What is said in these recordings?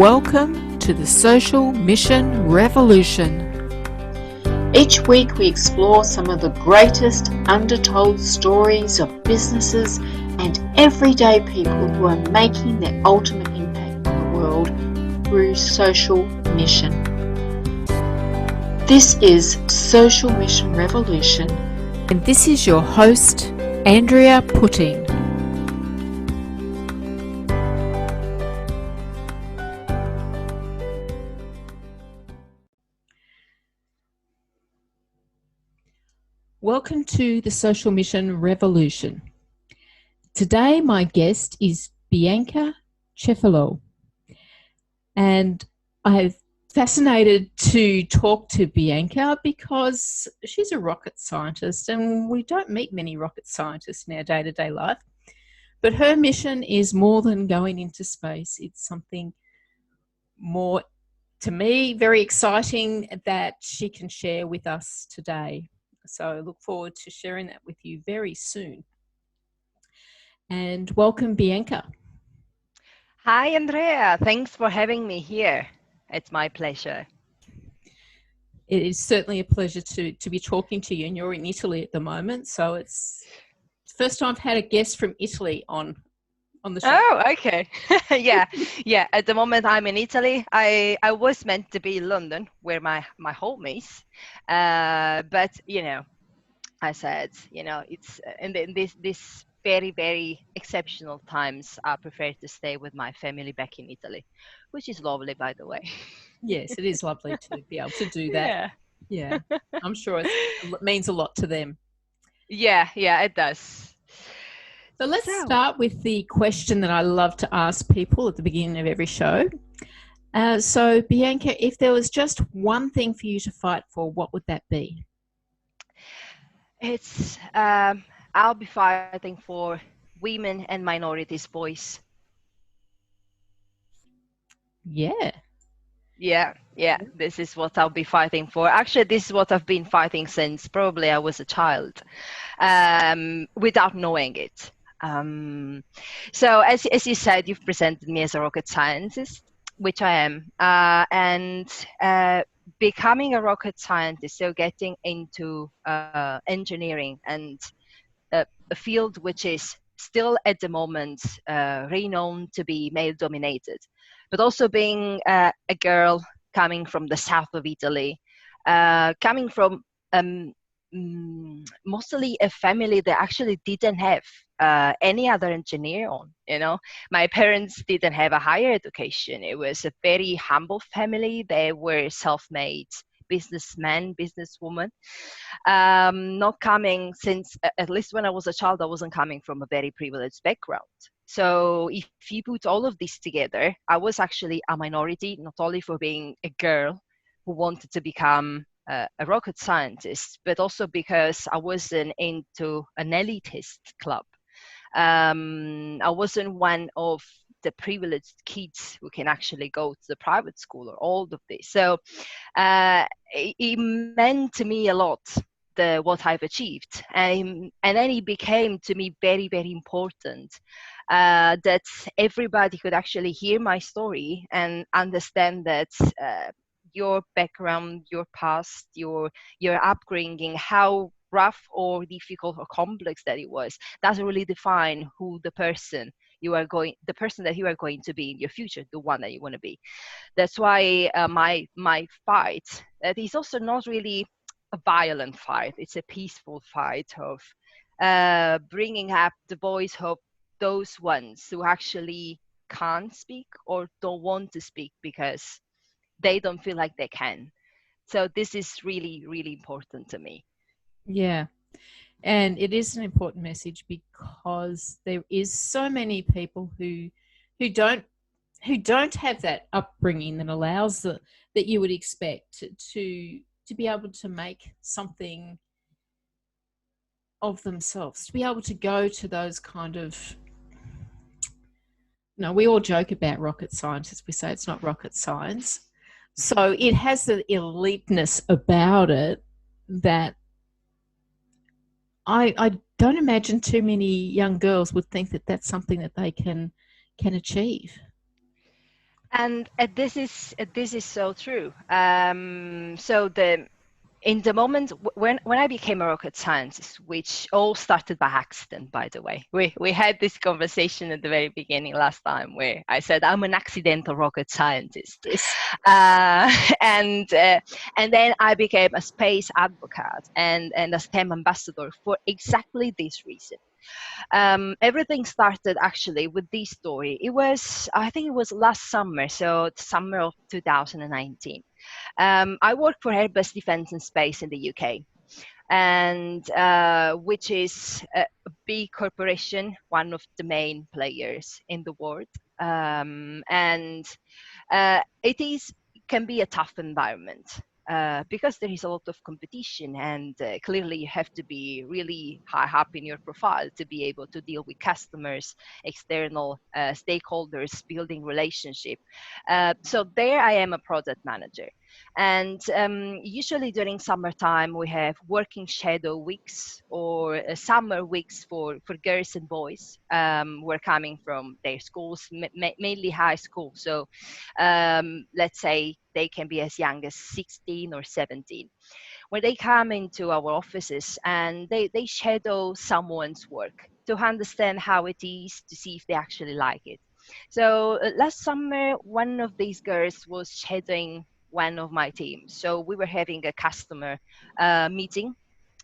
Welcome to the Social Mission Revolution. Each week we explore some of the greatest undertold stories of businesses and everyday people who are making their ultimate impact on the world through social mission. This is Social Mission Revolution, And this is your host, Andrea Putting. Welcome to the Social Mission Revolution. Today my guest is Bianca Cefalo, and I'm fascinated to talk to Bianca because she's a rocket scientist, and we don't meet many rocket scientists in our day-to-day life. But her mission is more than going into space. It's something more, to me, very exciting that she can share with us today. So I look forward to sharing that with you very soon. And welcome, Bianca. Hi, Andrea. Thanks for having me here. It's my pleasure. It is certainly a pleasure to be talking to you, and you're in Italy at the moment. So it's the first time I've had a guest from Italy on the show. Oh, okay. Yeah. At the moment, I'm in Italy. I was meant to be in London, where my home is. But I said, it's in this very, very exceptional times, I prefer to stay with my family back in Italy, which is lovely, by the way. Yes, it is lovely to be able to do that. Yeah. Yeah. I'm sure it means a lot to them. Yeah, it does. So let's start with the question that I love to ask people at the beginning of every show. So Bianca, if there was just one thing for you to fight for, what would that be? It's I'll be fighting for women and minorities' voice. Yeah. This is what I'll be fighting for. Actually, this is what I've been fighting since probably I was a child, without knowing it. So as you said, you've presented me as a rocket scientist, which I am, and becoming a rocket scientist, so getting into engineering and a field which is still at the moment renowned to be male dominated, but also being a girl coming from the south of Italy, coming from mostly a family that actually didn't have any other engineer on. My parents didn't have a higher education. It was a very humble family. They were self-made businessmen, businesswomen, not coming, since at least when I was a child, I wasn't coming from a very privileged background. So if you put all of this together, I was actually a minority, not only for being a girl who wanted to become a rocket scientist, but also because I wasn't into an elitist club. I wasn't one of the privileged kids who can actually go to the private school or all of this. So it meant to me a lot, what I've achieved. And then it became to me very, very important that everybody could actually hear my story and understand that your background, your past, your upbringing, how rough or difficult or complex that it was, doesn't really define who the person that you are going to be in your future, the one that you want to be. That's why my fight, that is also not really a violent fight. It's a peaceful fight of bringing up the voice of those ones who actually can't speak or don't want to speak because they don't feel like they can. So this is really, really important to me. Yeah. And it is an important message because there is so many people who don't have that upbringing that allows that you would expect to be able to make something of themselves, to be able to go to those kind of, we all joke about rocket scientists. We say it's not rocket science. So it has the eliteness about it that I don't imagine too many young girls would think that that's something that they can achieve. And this is so true. So the in the moment when I became a rocket scientist, which all started by accident, by the way, we had this conversation at the very beginning last time where I said I'm an accidental rocket scientist, Yes. uh, and uh, and then I became a space advocate and a STEM ambassador for exactly this reason. Everything started actually with this story. It was, I think it was last summer, so the summer of 2019. I work for Airbus Defence and Space in the UK, and which is a big corporation, one of the main players in the world. And it is can be a tough environment because there is a lot of competition, and clearly you have to be really high up in your profile to be able to deal with customers, external stakeholders, building relationship. So there I am a product manager, and usually during summertime we have working shadow weeks or summer weeks for girls and boys who are coming from their schools, mainly high school. So let's say they can be as young as 16 or 17, where they come into our offices and they shadow someone's work to understand how it is, to see if they actually like it. So last summer, one of these girls was shadowing one of my teams. So we were having a customer meeting.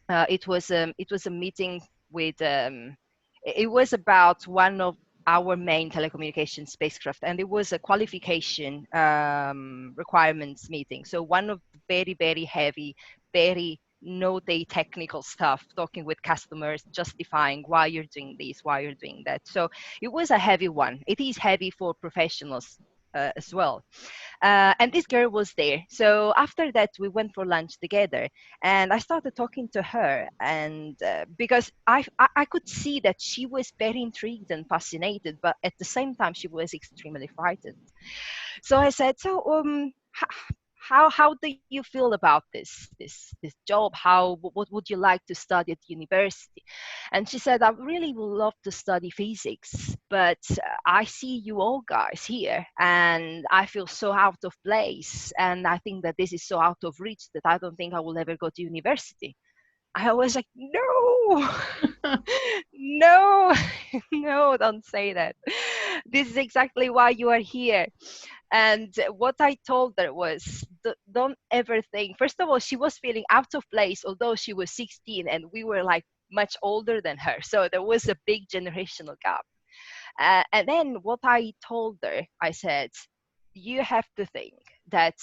It was a meeting with it was about one of our main telecommunication spacecraft, and it was a qualification requirements meeting. So one of the very heavy, very no day technical stuff, talking with customers, justifying why you're doing this, why you're doing that. So it was a heavy one. It is heavy for professionals as well. And this girl was there. So after that, we went for lunch together, and I started talking to her, and because I could see that she was very intrigued and fascinated, but at the same time, she was extremely frightened. So I said, so how do you feel about this job? How what would you like to study at university? And she said, I really would love to study physics, but I see you all guys here, and I feel so out of place, and I think that this is so out of reach that I don't think I will ever go to university. I was like, no, no, no, don't say that. This is exactly why you are here. And what I told her was, don't ever think. First of all, she was feeling out of place, although she was 16 and we were like much older than her. So there was a big generational gap. And then what I told her, I said, you have to think that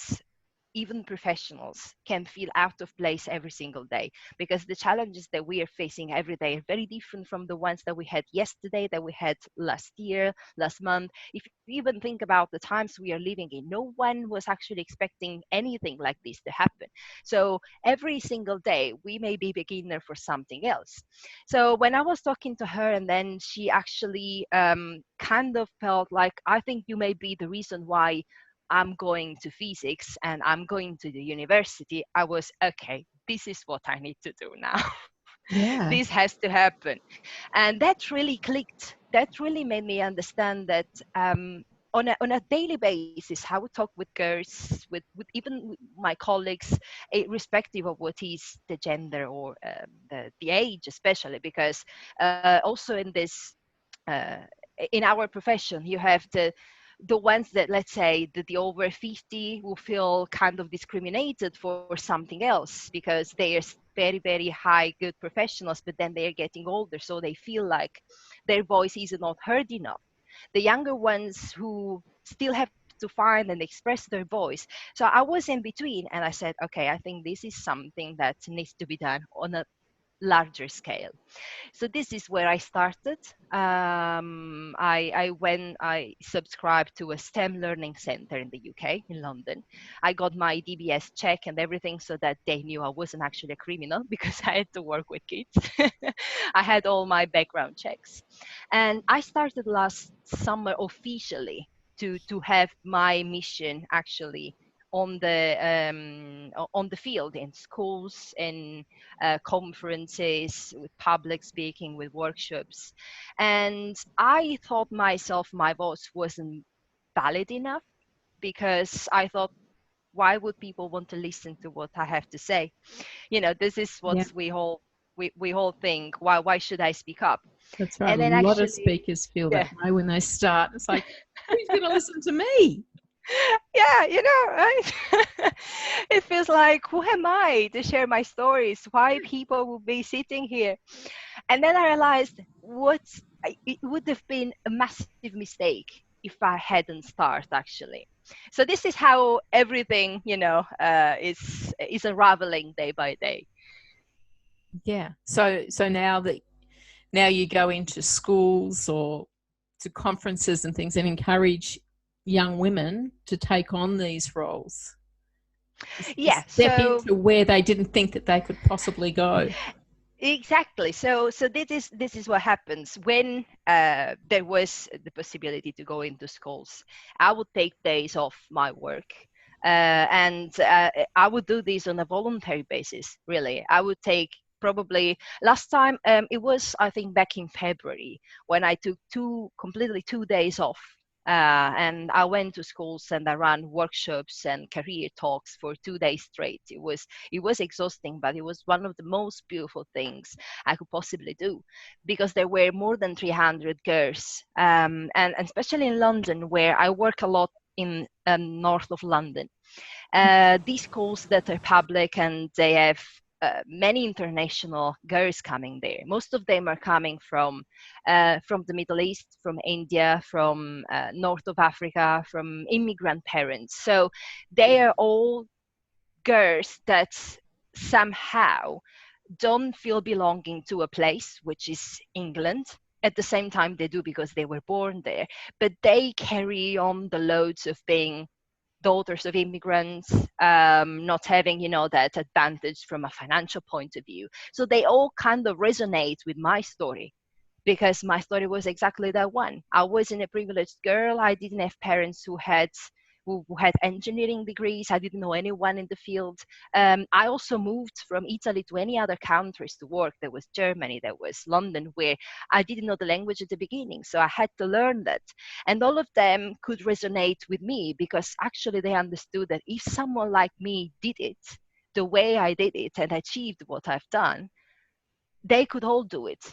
even professionals can feel out of place every single day, because the challenges that we are facing every day are very different from the ones that we had yesterday, that we had last year, last month. If you even think about the times we are living in, no one was actually expecting anything like this to happen. So every single day we may be beginner for something else. So when I was talking to her, and then she actually kind of felt like, I think you may be the reason why I'm going to physics and I'm going to the university, I was okay, this is what I need to do now. Yeah. This has to happen. And that really clicked. That really made me understand that on a daily basis, how we talk with girls, with even with my colleagues, irrespective of what is the gender or the age, especially because also in this uh, in our profession, you have the ones that, let's say, the over 50 will feel kind of discriminated for something else because they are very high good professionals, but then they are getting older, so they feel like their voice is not heard enough. The younger ones who still have to find and express their voice. So I was in between, and I said, okay, I think this is something that needs to be done on a larger scale. So this is where I started. I subscribed to a STEM learning center in the UK, in London. I got my DBS check and everything so that they knew I wasn't actually a criminal because I had to work with kids. I had all my background checks. And I started last summer officially to have my mission actually on the field, in schools, in conferences, with public speaking, with workshops. And I thought myself my voice wasn't valid enough. because I thought, why would people want to listen to what I have to say? This is what Yeah, we all think. Why should I speak up? that's right. And A then lot of actually, speakers feel yeah, that way when they start. It's like, who's going to listen to me? yeah, right? It feels like, who am I to share my stories? Why people will be sitting here? And then I realized it would have been a massive mistake if I hadn't started actually. So this is how everything, is unraveling day by day. Yeah. So now you go into schools or to conferences and things and encourage young women to take on these roles, to Yeah. step So into where they didn't think that they could possibly go. exactly. So this is what happens when there was the possibility to go into schools. I would take days off my work, and I would do this on a voluntary basis. Really, I would take probably last time it was, I think, back in February, when I took completely 2 days off. And I went to schools and I ran workshops and career talks for 2 days straight. It was exhausting, but it was one of the most beautiful things I could possibly do, because there were more than 300 girls, and especially in London, where I work a lot in north of London. These schools that are public, and they have many international girls coming there. Most of them are coming from the Middle East, from India, from north of Africa, from immigrant parents. So they are all girls that somehow don't feel belonging to a place, which is England. At the same time, they do because they were born there, but they carry on the loads of being daughters of immigrants, not having, that advantage from a financial point of view. So they all kind of resonate with my story, because my story was exactly that one. I wasn't a privileged girl. I didn't have parents who had engineering degrees. I didn't know anyone in the field. I also moved from Italy to any other countries to work. There was Germany, there was London, where I didn't know the language at the beginning. So I had to learn that. And all of them could resonate with me, because actually they understood that if someone like me did it the way I did it and achieved what I've done, they could all do it.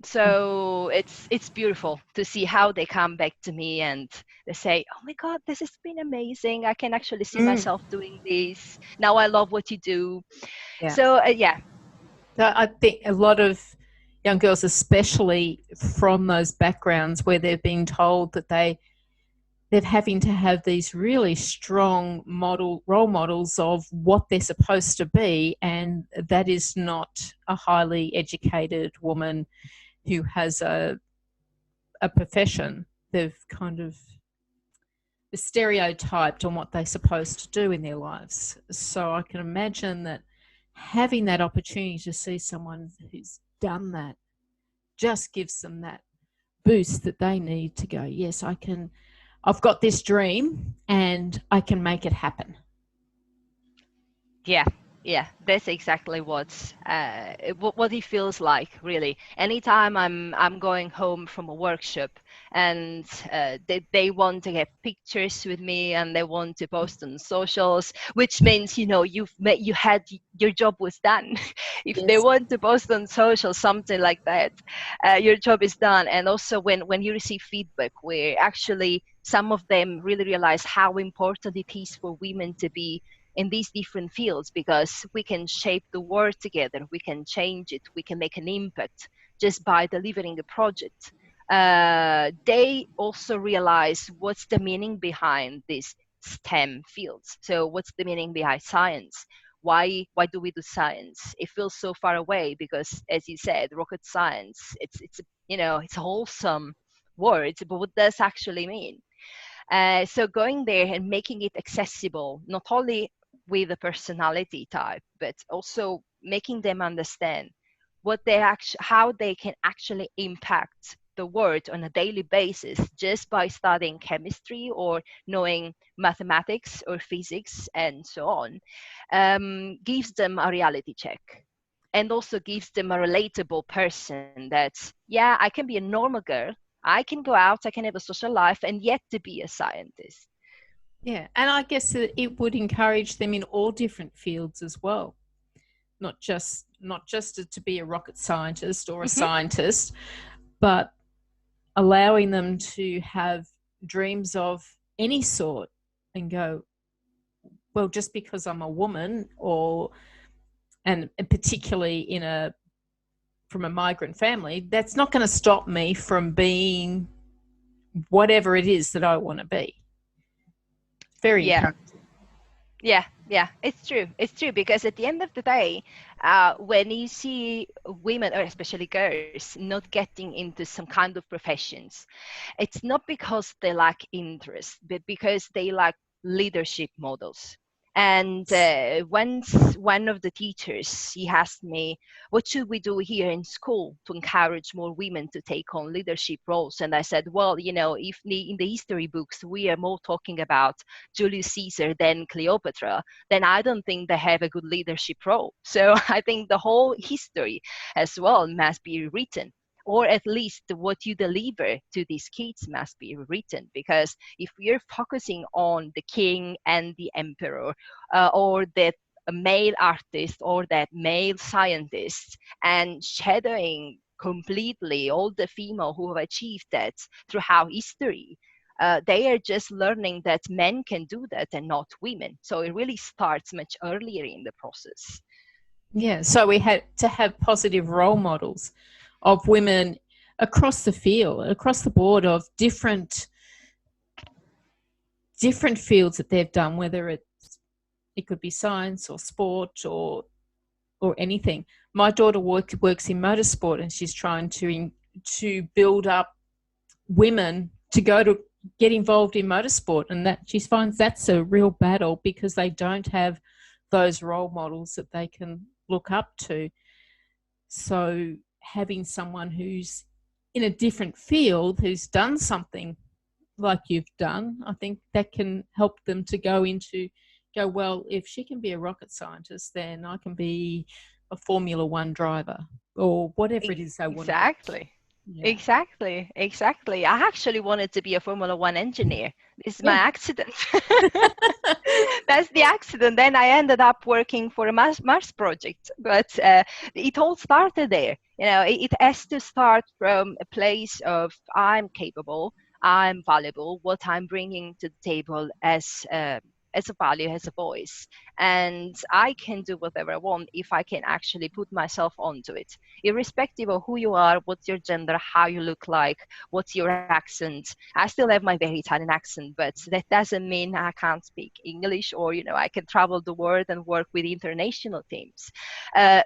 So it's beautiful to see how they come back to me and they say, oh my god, this has been amazing, I can actually see Mm, myself doing this now, I love what you do. yeah. So yeah. So I think a lot of young girls, especially from those backgrounds where they've been told that they're having to have these really strong role models of what they're supposed to be, and that is not a highly educated woman who has a profession. They've kind of stereotyped on what they're supposed to do in their lives. So I can imagine that having that opportunity to see someone who's done that just gives them that boost that they need to go, yes, I've got this dream and I can make it happen. Yeah, yeah, that's exactly what it feels like, really. Anytime I'm going home from a workshop, and they want to get pictures with me and they want to post on socials, which means, you had your job was done. If they Yes. want to post on social something like that, your job is done. And also when you receive feedback where actually some of them really realize how important it is for women to be in these different fields, because we can shape the world together, we can change it, we can make an impact just by delivering a project. They also realize what's the meaning behind these STEM fields. So what's the meaning behind science? Why do we do science? It feels so far away because, as you said, rocket science, it's a wholesome word, but what does actually mean? So going there and making it accessible, not only with a personality type, but also making them understand how they can actually impact the world on a daily basis just by studying chemistry or knowing mathematics or physics and so on, gives them a reality check, and also gives them a relatable person that, yeah, I can be a normal girl, I can go out, I can have a social life, and yet to be a scientist. Yeah, and I guess that it would encourage them in all different fields as well, not just to be a rocket scientist or a Hmm. scientist, but allowing them to have dreams of any sort and go, well, just because I'm a woman, or and particularly in a from a migrant family, that's not going to stop me from being whatever it is that I want to be. Very Yeah. encouraging. Yeah, it's true. It's true because at the end of the day, when you see women, or especially girls, not getting into some kind of professions, it's not because they lack interest, but because they lack leadership models. And once one of the teachers, he asked me, what should we do here in school to encourage more women to take on leadership roles? And I said, well, if in the history books we are more talking about Julius Caesar than Cleopatra, then I don't think they have a good leadership role. So I think the whole history as well must be written, or at least what you deliver to these kids must be written. Because if we're focusing on the king and the emperor, or that male artist or that male scientist, and shadowing completely all the female who have achieved that throughout history, they are just learning that men can do that and not women. So it really starts much earlier in the process. Yeah, so we had to have positive role models of women across the field, across the board, of different fields that they've done, whether it could be science or sport or anything. My daughter works in motorsport, and she's trying to build up women to go to get involved in motorsport, and that she finds that's a real battle because they don't have those role models that they can look up to. So having someone who's in a different field, who's done something like you've done, I think that can help them to go, well, if she can be a rocket scientist, then I can be a Formula One driver, or whatever it is they want to be. Exactly. Yeah. Exactly. I actually wanted to be a Formula One engineer. This is my Yeah. accident. That's the accident. Then I ended up working for a Mars project. But it all started there. It has to start from a place of I'm capable, I'm valuable, what I'm bringing to the table as a value, as a voice. And I can do whatever I want if I can actually put myself onto it, irrespective of who you are, what's your gender, how you look like, what's your accent. I still have my very Italian accent, but that doesn't mean I can't speak English, or I can travel the world and work with international teams,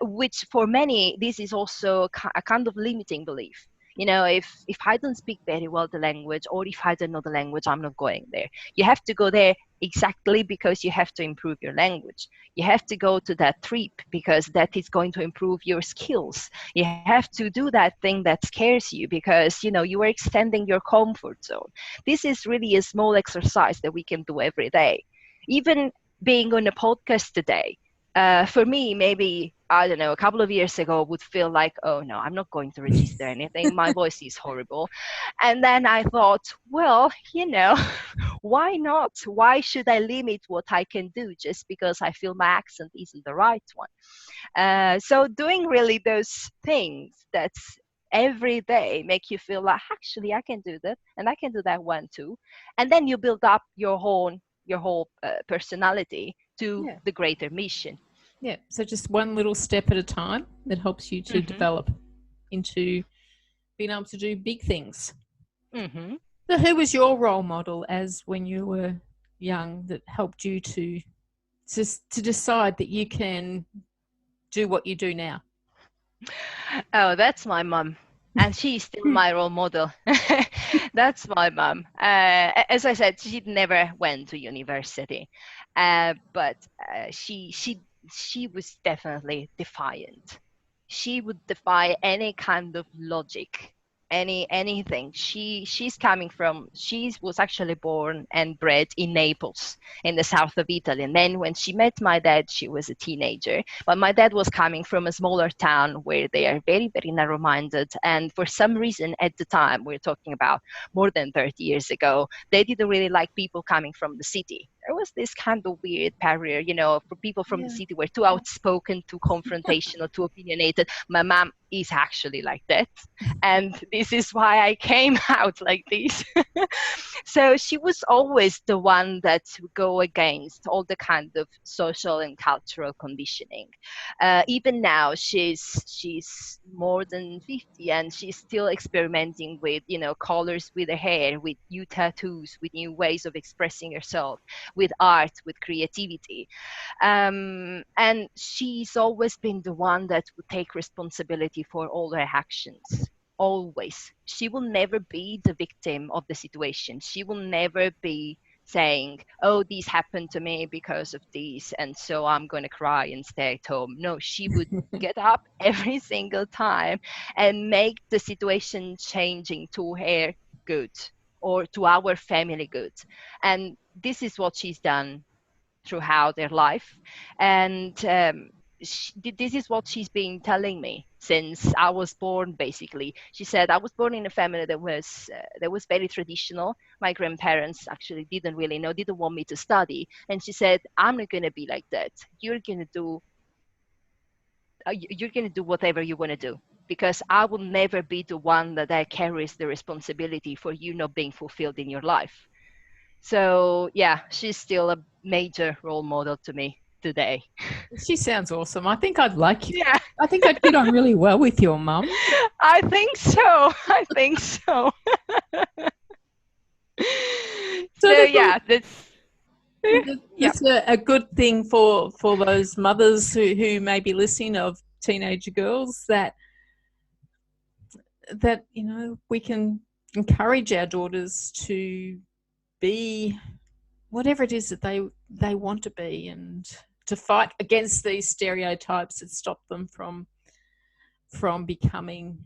which for many this is also a kind of limiting belief. If I don't speak very well the language, or if I don't know the language, I'm not going there. You have to go there exactly because you have to improve your language. You have to go to that trip because that is going to improve your skills. You have to do that thing that scares you because you are extending your comfort zone. This is really a small exercise that we can do every day. Even being on a podcast today, for me, maybe, I don't know, a couple of years ago would feel like, oh no, I'm not going to register anything, my voice is horrible. And then I thought, well, why not? Why should I limit what I can do just because I feel my accent isn't the right one? So doing really those things that's every day make you feel like, actually I can do that, and I can do that one too. And then you build up your whole personality to Yeah. the greater mission. Yeah. So just one little step at a time that helps you to Hmm. develop into being able to do big things. Hmm. So who was your role model as when you were young that helped you to decide that you can do what you do now? Oh, that's my mom. And she's still my role model. That's my mom. As I said, she never went to university, but she was definitely defiant. She would defy any kind of logic. anything. She's coming from, she was actually born and bred in Naples in the south of Italy, and then when she met my dad she was a teenager, but my dad was coming from a smaller town where they are very, very narrow-minded, and for some reason at the time, we're talking about more than 30 years ago, they didn't really like people coming from the city. There was this kind of weird barrier, for people from the Yeah. city were too outspoken, too confrontational, too opinionated. My mom is actually like that, and this is why I came out like this. So she was always the one that would go against all the kind of social and cultural conditioning. Even now, she's more than 50, and she's still experimenting with colors with her hair, with new tattoos, with new ways of expressing herself, with art, with creativity. And she's always been the one that would take responsibility for all her actions. Always. She will never be the victim of the situation. She will never be saying, oh, this happened to me because of this, and so I'm going to cry and stay at home. No, she would get up every single time and make the situation changing to her good, or to our family good. And this is what she's done throughout their life. And this is what she's been telling me since I was born. Basically, she said, I was born in a family that was very traditional. My grandparents actually didn't want me to study, and she said, I'm not going to be like that. You're going to do whatever you want to do, because I will never be the one that carries the responsibility for you not being fulfilled in your life. So yeah, she's still a major role model to me today. She sounds awesome. I think I'd like you. Yeah, I think I'd get on really well with your mum. I think so. I think so. So So yeah, that's a good thing for those mothers who may be listening, of teenage girls, that we can encourage our daughters to be whatever it is that they want to be, and to fight against these stereotypes that stop them from becoming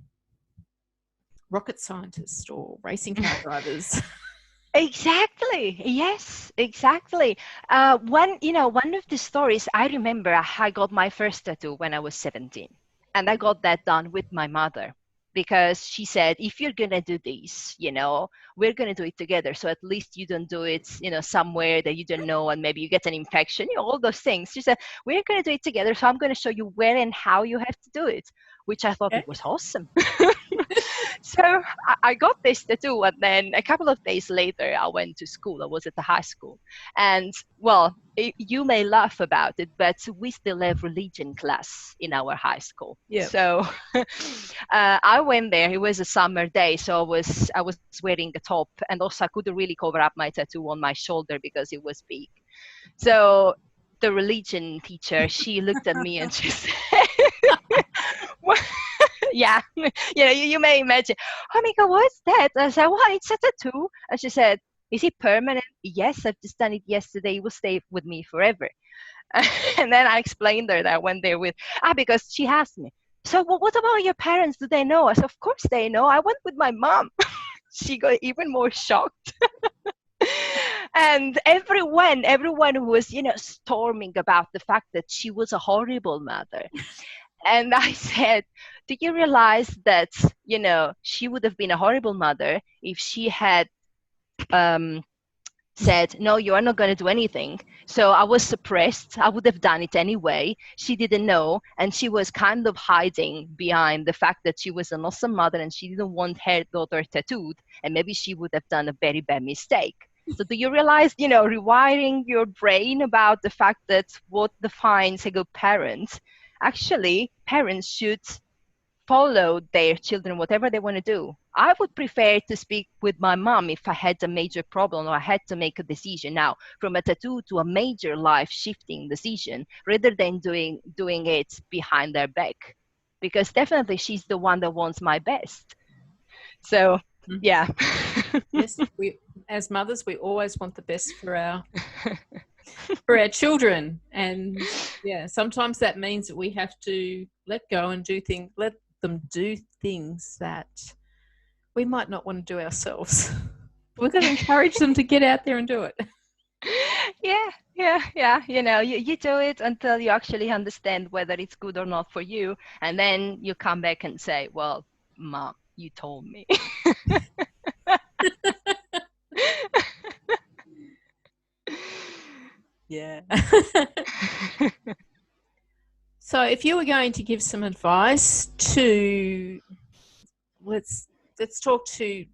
rocket scientists or racing car drivers. Exactly. Yes, exactly. One of the stories I remember, I got my first tattoo when I was 17, and I got that done with my mother, because she said, if you're gonna do this, we're gonna do it together. So at least you don't do it, somewhere that you don't know, and maybe you get an infection, all those things. She said, we're gonna do it together. So I'm gonna show you where and how you have to do it, which I thought Okay. it was awesome. So I got this tattoo, and then a couple of days later, I went to school. I was at the high school, and well, you may laugh about it, but we still have religion class in our high school. Yeah. So I went there. It was a summer day, so I was wearing a top, and also I couldn't really cover up my tattoo on my shoulder because it was big. So the religion teacher, she looked at me and she said, "What?" Yeah, you may imagine. Oh my God, what's that? I said, well, it's a tattoo. And she said, is it permanent? Yes, I've just done it yesterday. It will stay with me forever. And then I explained her that I went there because she asked me, so what about your parents? Do they know? I said, of course they know. I went with my mom. She got even more shocked. And everyone who was, storming about the fact that she was a horrible mother. And I said, do you realize that, she would have been a horrible mother if she had said, no, you are not going to do anything. So I was suppressed. I would have done it anyway. She didn't know. And she was kind of hiding behind the fact that she was an awesome mother and she didn't want her daughter tattooed. And maybe she would have done a very bad mistake. So do you realize, rewiring your brain about the fact that what defines a good parent, actually parents should follow their children, whatever they want to do. I would prefer to speak with my mom if I had a major problem or I had to make a decision now from a tattoo to a major life shifting decision, rather than doing it behind their back, because definitely she's the one that wants my best. So yeah. Yes, we as mothers, we always want the best for our children, and yeah, sometimes that means that we have to let go and let them do things that we might not want to do ourselves. We've got to encourage them to get out there and do it. Yeah. You do it until you actually understand whether it's good or not for you. And then you come back and say, well, Mom, you told me. Yeah. So if you were going to give some advice to, let's talk to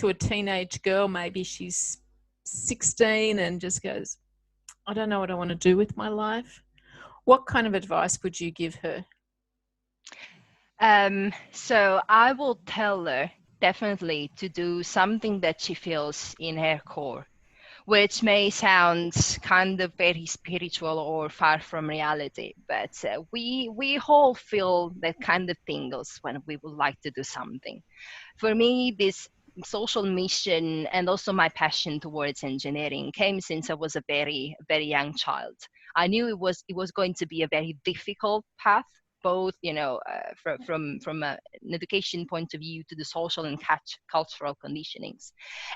a teenage girl, maybe she's 16 and just goes, I don't know what I want to do with my life. What kind of advice would you give her? So I will tell her definitely to do something that she feels in her core, which may sound kind of very spiritual or far from reality, but we all feel that kind of tingles when we would like to do something. For me, this social mission and also my passion towards engineering came since I was a very young child. I knew it was going to be a very difficult path, both from an education point of view to the social and cultural conditionings,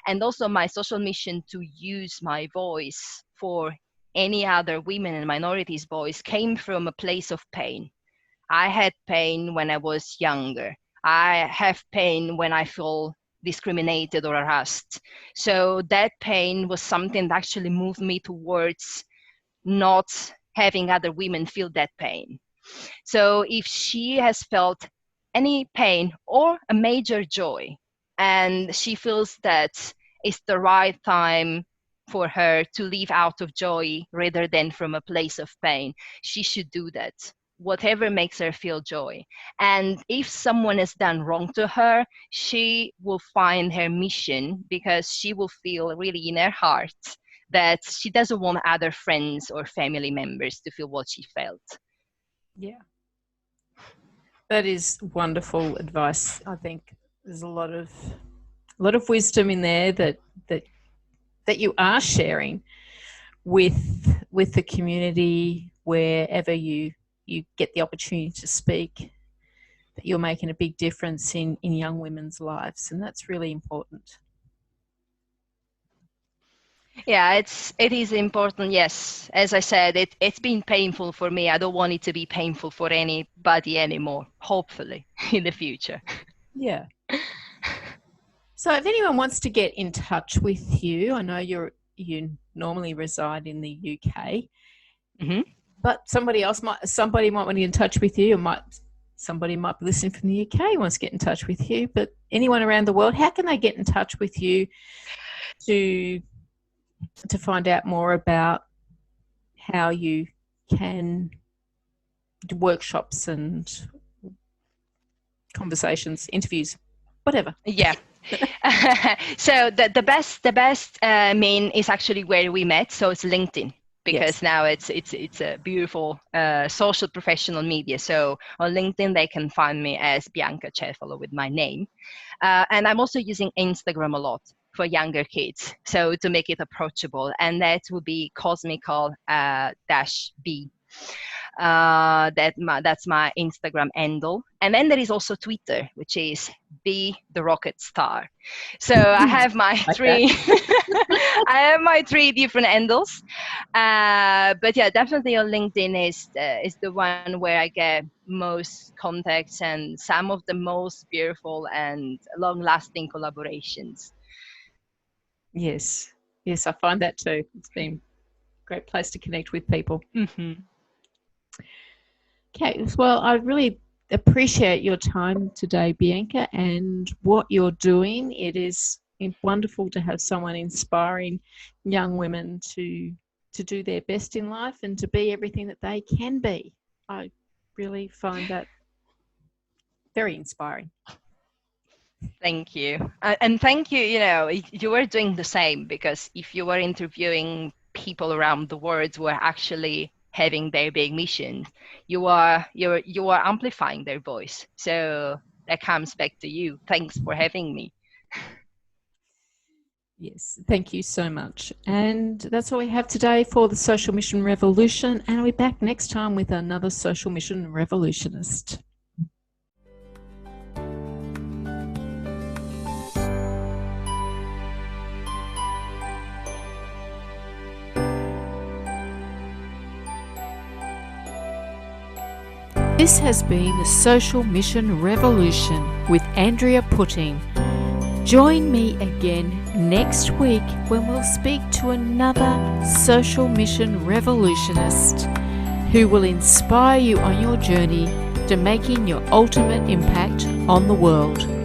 and also my social mission to use my voice for any other women and minorities voice came from a place of pain. I had pain when I was younger. I have pain when I feel discriminated or harassed. So that pain was something that actually moved me towards not having other women feel that pain. So if she has felt any pain or a major joy, and she feels that it's the right time for her to live out of joy rather than from a place of pain, she should do that. Whatever makes her feel joy. And if someone has done wrong to her, she will find her mission, because she will feel really in her heart that she doesn't want other friends or family members to feel what she felt. Yeah. That is wonderful advice. I think there's a lot of wisdom in there that you are sharing with the community wherever you get the opportunity to speak, that you're making a big difference in young women's lives, and that's really important. Yeah, it is important. Yes, as I said, it's been painful for me. I don't want it to be painful for anybody anymore, hopefully in the future. Yeah. So if anyone wants to get in touch with you, I know you normally reside in the UK, Mm-hmm. but somebody might want to get in touch with you, or somebody might be listening from the UK wants to get in touch with you. But anyone around the world, how can they get in touch with you to find out more about how you can do workshops and conversations, interviews, whatever? Yeah. So the best main is actually where we met. So it's LinkedIn, because now it's a beautiful social professional media. So on LinkedIn they can find me as Bianca Cefalo with my name, and I'm also using Instagram a lot for younger kids, so to make it approachable, and that would be cosmical -b. That's my Instagram handle. And then there is also Twitter, which is Be the Rocket Star. So I have my three I have my 3 different handles. But yeah, definitely on LinkedIn is the one where I get most contacts and some of the most beautiful and long-lasting collaborations. Yes, I find that too. It's been a great place to connect with people. Mm-hmm. Okay, well, I really appreciate your time today, Bianca, and what you're doing. It is wonderful to have someone inspiring young women to do their best in life and to be everything that they can be. I really find that very inspiring. Thank you. And thank you, you are doing the same, because if you were interviewing people around the world who are actually having their big mission, you are amplifying their voice. So that comes back to you. Thanks for having me. Yes, thank you so much. And that's all we have today for the Social Mission Revolution. And I'll be back next time with another Social Mission Revolutionist. This has been the Social Mission Revolution with Andrea Putting. Join me again next week when we'll speak to another social mission revolutionist who will inspire you on your journey to making your ultimate impact on the world.